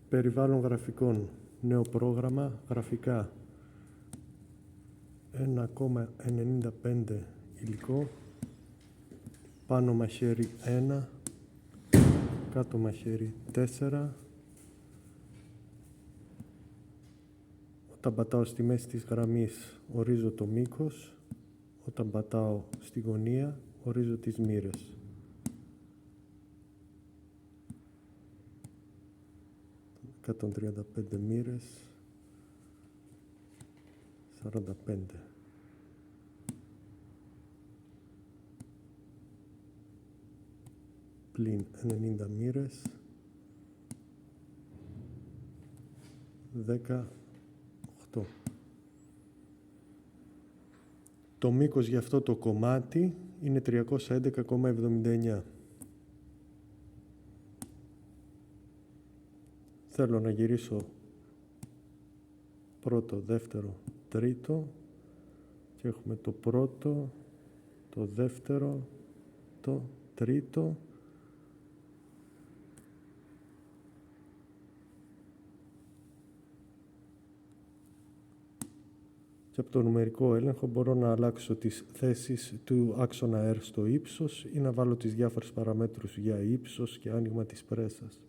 Περιβάλλον γραφικών. Νέο πρόγραμμα. Γραφικά. 1,95 υλικό. Πάνω μαχαίρι 1. Κάτω μαχαίρι 4. Όταν πατάω στη μέση της γραμμής ορίζω το μήκος. Όταν πατάω στη γωνία ορίζω τις μοίρες. 135 μοίρες. 45. Πλην 90 μοίρες. 18. Το μήκος για αυτό το κομμάτι είναι 311,79. Θέλω να γυρίσω πρώτο, δεύτερο, τρίτο και έχουμε το πρώτο, το δεύτερο, το τρίτο και από το νουμερικό έλεγχο μπορώ να αλλάξω τις θέσεις του άξονα R στο ύψος ή να βάλω τις διάφορες παραμέτρους για ύψος και άνοιγμα της πρέσας.